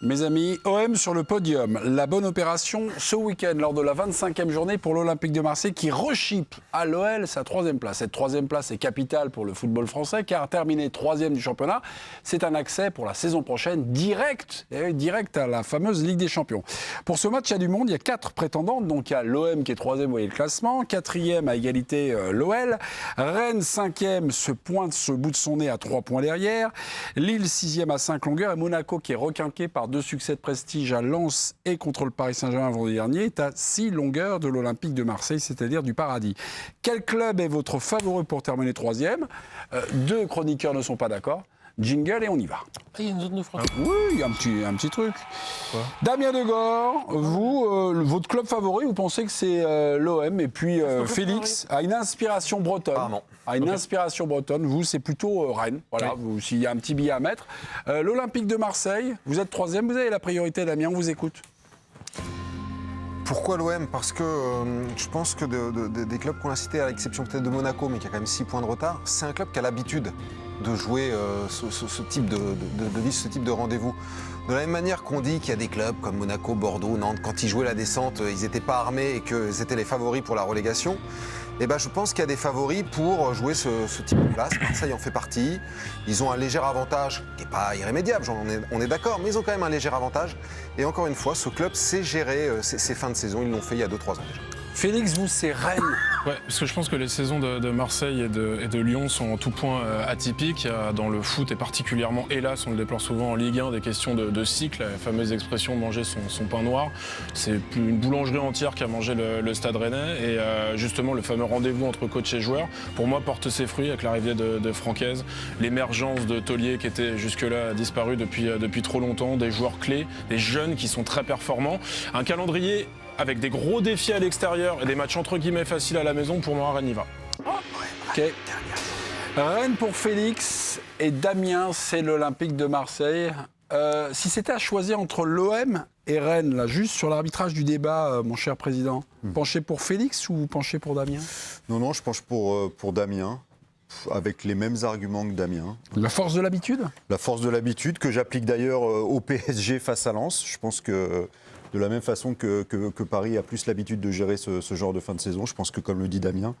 Mes amis, OM sur le podium. La bonne opération ce week-end lors de la 25e journée pour l'Olympique de Marseille qui rechipe à l'OL sa 3e place. Cette 3e place est capitale pour le football français car terminer 3e du championnat, c'est un accès pour la saison prochaine direct à la fameuse Ligue des Champions. Pour ce match, il y a du monde, il y a 4 prétendantes. Donc il y a l'OM qui est 3e, vous voyez le classement, 4e à égalité l'OL. Rennes 5e se pointe ce bout de son nez à 3 points derrière. Lille 6e à 5 longueurs et Monaco qui est requinqué par 2 succès de prestige à Lens et contre le Paris Saint-Germain vendredi dernier est à 6 longueurs de l'Olympique de Marseille, c'est-à-dire du paradis. Quel club est votre favori pour terminer 3e? 2 chroniqueurs ne sont pas d'accord. Jingle et on y va. Il y a une zone de frappe. Oui, il y a un petit truc. Quoi? Damien Degore, vous, votre club favori, vous pensez que c'est l'OM et puis Félix a une inspiration bretonne. Ah non. A une inspiration bretonne. Vous, c'est plutôt Rennes. Voilà, Oui. s'il y a un petit billet à mettre. L'Olympique de Marseille, vous êtes 3e, vous avez la priorité, Damien, on vous écoute. Pourquoi l'OM? Parce que je pense que des clubs qu'on a cités, à l'exception peut-être de Monaco, mais qui a quand même 6 points de retard, c'est un club qui a l'habitude de jouer ce type de rendez-vous. De la même manière qu'on dit qu'il y a des clubs comme Monaco, Bordeaux, Nantes, quand ils jouaient la descente, ils n'étaient pas armés et que c'était les favoris pour la relégation. Eh ben, je pense qu'il y a des favoris pour jouer ce type de place. Marseille en fait partie. Ils ont un léger avantage, qui n'est pas irrémédiable, on est d'accord, mais ils ont quand même un léger avantage. Et encore une fois, ce club sait gérer ses fins de saison. Ils l'ont fait il y a 2-3 ans déjà. Félix, vous, c'est Rennes. Ouais, parce que je pense que les saisons de Marseille et de Lyon sont en tout point atypiques. Il y a dans le foot et particulièrement, hélas, on le déplore souvent en Ligue 1, des questions de cycle, la fameuse expression manger son pain noir. C'est plus une boulangerie entière qui a mangé le Stade Rennais. Et justement, le fameux rendez-vous entre coach et joueur, pour moi, porte ses fruits avec l'arrivée de Francaise, l'émergence de Taulier qui était jusque-là disparu depuis trop longtemps, des joueurs clés, des jeunes qui sont très performants. Un calendrier avec des gros défis à l'extérieur et des matchs entre guillemets faciles à la maison, pour moi, Rennes y va. Ok. Rennes pour Félix et Damien, c'est l'Olympique de Marseille. Si c'était à choisir entre l'OM et Rennes, là, juste sur l'arbitrage du débat, mon cher président, penchez pour Félix ou penchez pour Damien? Non, je penche pour Damien, avec les mêmes arguments que Damien. La force de l'habitude? La force de l'habitude, que j'applique d'ailleurs au PSG face à Lens. Je pense que de la même façon que Paris a plus l'habitude de gérer ce genre de fin de saison, je pense que, comme le dit Damien,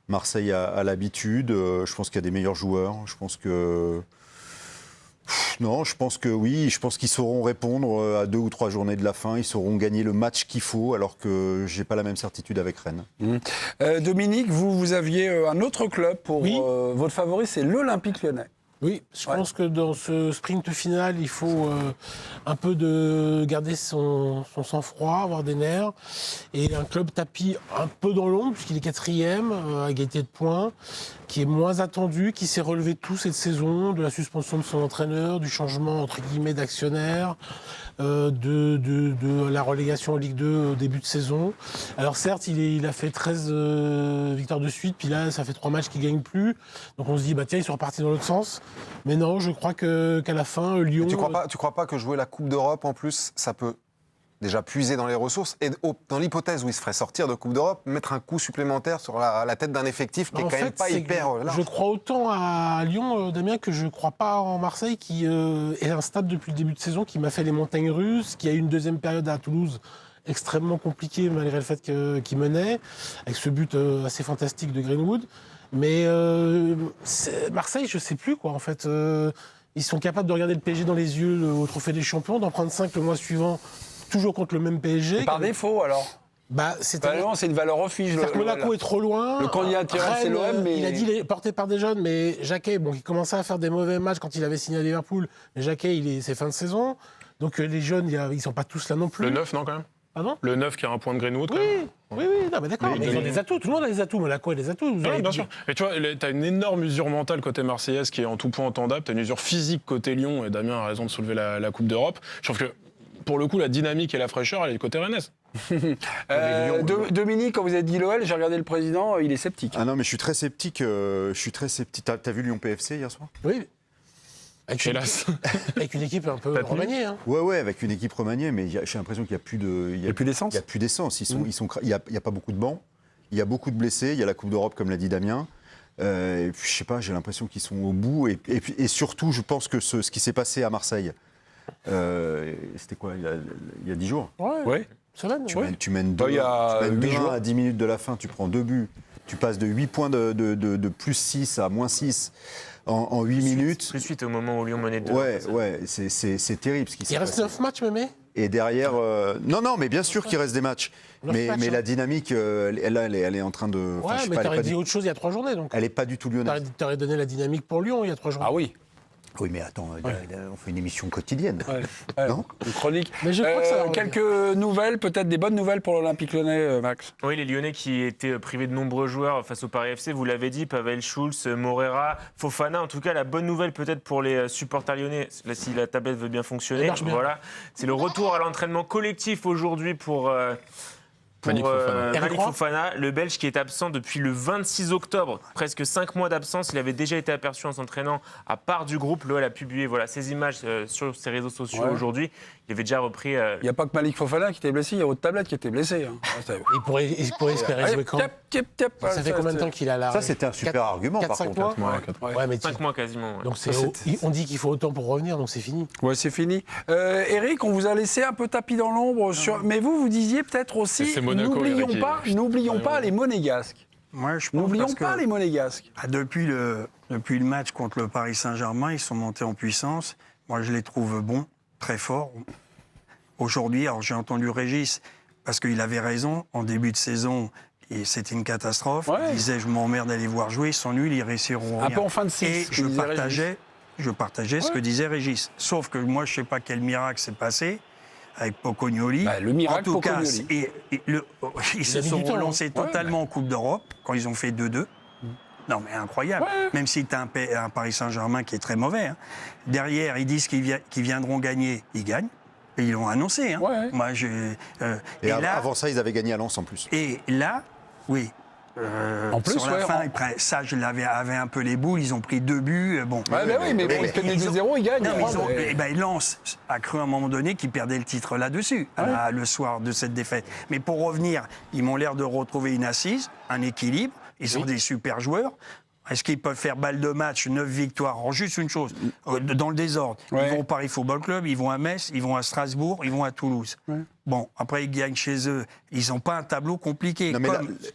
Marseille a l'habitude. Je pense qu'il y a des meilleurs joueurs. Je pense que... Non, je pense que oui. Je pense qu'ils sauront répondre à 2 ou 3 journées de la fin. Ils sauront gagner le match qu'il faut, alors que je n'ai pas la même certitude avec Rennes. Dominique, vous aviez un autre club pour... Oui. Votre favori, c'est l'Olympique Lyonnais. Oui, je pense que dans ce sprint final, il faut un peu de garder son sang-froid, avoir des nerfs. Et un club tapis un peu dans l'ombre, puisqu'il est 4e, à égalité de points, qui est moins attendu, qui s'est relevé tout cette saison, de la suspension de son entraîneur, du changement, entre guillemets, d'actionnaire, de la relégation en Ligue 2 au début de saison. Alors certes, il a fait 13 victoires de suite, puis là, ça fait 3 matchs qu'il ne gagne plus. Donc on se dit, bah tiens, ils sont repartis dans l'autre sens. Mais non, je crois qu'à la fin, Lyon... Tu crois pas que jouer la Coupe d'Europe, en plus, ça peut déjà puiser dans les ressources et dans l'hypothèse où il se ferait sortir de Coupe d'Europe, mettre un coup supplémentaire sur la tête d'un effectif qui est quand même pas hyper large. Je crois autant à Lyon, Damien, que je ne crois pas en Marseille, qui est un stade depuis le début de saison qui m'a fait les montagnes russes, qui a eu une deuxième période à Toulouse extrêmement compliquée malgré le fait qu'il menait, avec ce but assez fantastique de Greenwood. Mais Marseille, je ne sais plus, quoi, en fait. Ils sont capables de regarder le PSG dans les yeux au Trophée des Champions, d'en prendre 5 le mois suivant, toujours contre le même PSG. Et par défaut, alors? C'est une valeur refuge. Monaco est trop loin. Le candidat naturel, c'est l'OM. Mais... Il a dit il est porté par des jeunes, mais Jacquet, qui commençait à faire des mauvais matchs quand il avait signé à Liverpool. Mais Jacquet, c'est fin de saison. Donc les jeunes, ils ne sont pas tous là non plus. Le 9, non, quand même? Pardon? Le 9 qui a un point de Greenwood, quand même. Oui, non, mais d'accord. Mais ils ont des atouts. Tout le monde a des atouts. Monaco a des atouts. Oui, bien sûr. Mais tu vois, tu as une énorme usure mentale côté marseillaise qui est en tout point entendable. Tu as une usure physique côté Lyon, et Damien a raison de soulever la Coupe d'Europe. Je trouve que, pour le coup, la dynamique et la fraîcheur, elle est du côté rennais. Dominique, quand vous avez dit l'OL, j'ai regardé le président, il est sceptique. Ah non, mais je suis très sceptique. T'as vu Lyon PFC hier soir? Oui. Hélas. Avec une équipe un peu remaniée. Hein. Ouais, avec une équipe remaniée, mais j'ai l'impression qu'il n'y a plus de... Il n'y a plus d'essence. Il n'y a plus d'essence. Il n'y a pas beaucoup de bancs. Il y a beaucoup de blessés. Il y a la Coupe d'Europe, comme l'a dit Damien. Et puis, je sais pas, j'ai l'impression qu'ils sont au bout. Et surtout, je pense que ce qui s'est passé à Marseille, C'était quoi, il y a 10 jours. Oui. Semaine, Tu mènes 2 il y a 8 jours. à 10 minutes de la fin, tu prends 2 buts. Tu passes de 8 points de plus 6 à moins 6 en 8 minutes. Plus suite au moment où Lyon menait 2. Ouais, c'est terrible ce qui s'est Il reste passé. 9 matchs, Mémé. Et derrière, non, mais bien sûr qu'il reste des matchs. Mais la dynamique, elle est en train de. Ouais, mais t'aurais dit autre chose il y a 3 journées. Donc. Elle n'est pas du tout lyonnaise. T'aurais donné la dynamique pour Lyon il y a 3 journées. Ah oui. Oui, mais attends, on fait une émission quotidienne. Non, une chronique. Mais je crois que ça va quelques nouvelles, peut-être des bonnes nouvelles pour l'Olympique Lyonnais, Max. Oui, les Lyonnais qui étaient privés de nombreux joueurs face au Paris FC, vous l'avez dit, Pavel Schulz, Morera, Fofana. En tout cas, la bonne nouvelle peut-être pour les supporters lyonnais, là, si la tablette veut bien fonctionner, voilà, c'est le retour à l'entraînement collectif aujourd'hui pour Malik Fofana. Malik Fofana, le Belge qui est absent depuis le 26 octobre, presque 5 mois d'absence. Il avait déjà été aperçu en s'entraînant à part du groupe. L'OL a publié ces images sur ses réseaux sociaux aujourd'hui. Il avait déjà repris. Il n'y a pas que Malik Fofana qui était blessé, il y a votre tablette qui était blessé. Il pourrait espérer jouer quand. Ça fait combien de temps qu'il a la. Ça, c'était un super argument, par contre. 4 mois. 5 mois quasiment. Donc on dit qu'il faut autant pour revenir, donc c'est fini. Ouais, c'est fini. Eric, on vous a laissé un peu tapis dans l'ombre. Mais vous disiez peut-être aussi, n'oublions pas les Monégasques. Moi, je pense N'oublions pas les Monégasques. Depuis le match contre le Paris Saint-Germain, ils sont montés en puissance. Moi, je les trouve bons, très forts. Aujourd'hui, alors j'ai entendu Régis, parce qu'il avait raison, en début de saison, et c'était une catastrophe. Ouais. Il disait, je m'emmerde d'aller voir jouer, ils sont nuls, ils réussiront rien. Un peu en fin de cycle. Et je partageais ce que disait Régis. Sauf que moi, je ne sais pas quel miracle s'est passé avec Pocognoli. Le miracle en tout cas, Pocognoli. ils se sont relancés totalement en Coupe d'Europe quand ils ont fait 2-2. Non, mais incroyable. Ouais. Même si tu as un Paris Saint-Germain qui est très mauvais. Hein. Derrière, ils disent qu'ils viendront gagner. Ils gagnent. Et ils l'ont annoncé. Hein. Ouais. Moi, Et avant ça, ils avaient gagné à Lens en plus. Et là, oui. En plus, sur la fin, ça, je l'avais un peu les boules. Ils ont pris 2 buts. Bon. Mais ils prenaient 2-0, ils gagnent. Non, mais Lens a cru à un moment donné qu'ils perdaient le titre là-dessus, le soir de cette défaite. Mais pour revenir, ils m'ont l'air de retrouver une assise, un équilibre. Ils sont des super joueurs. Est-ce qu'ils peuvent faire balle de match, 9 victoires? Alors, juste une chose, dans le désordre. Ils vont au Paris Football Club, ils vont à Metz, ils vont à Strasbourg, ils vont à Toulouse. Ouais. Bon, après, ils gagnent chez eux. Ils n'ont pas un tableau compliqué. Non,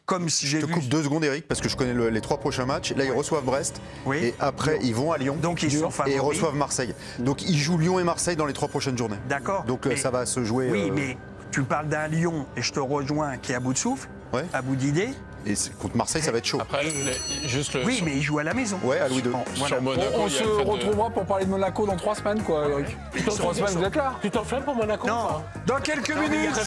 comme j'ai vu... Je te coupe 2 secondes, Eric, parce que je connais les 3 prochains matchs. Là, ils reçoivent Brest. Oui. Et après, ils vont à Lyon. Donc, ils sont favoris. Et ils reçoivent Marseille. Donc, ils jouent Lyon et Marseille dans les 3 prochaines journées. D'accord. Donc, ça va se jouer... Oui, mais tu parles d'un Lyon, et je te rejoins, qui est à bout de souffle, à bout d'idées. Et contre Marseille, ça va être chaud. Après, oui, mais ils jouent à la maison. Ouais, à Louis II. Sur Monaco, on se retrouvera pour parler de Monaco dans 3 semaines, quoi, Eric. Dans 3 semaines, vous êtes là. Tu t'enflammes pour Monaco? Non, dans quelques minutes.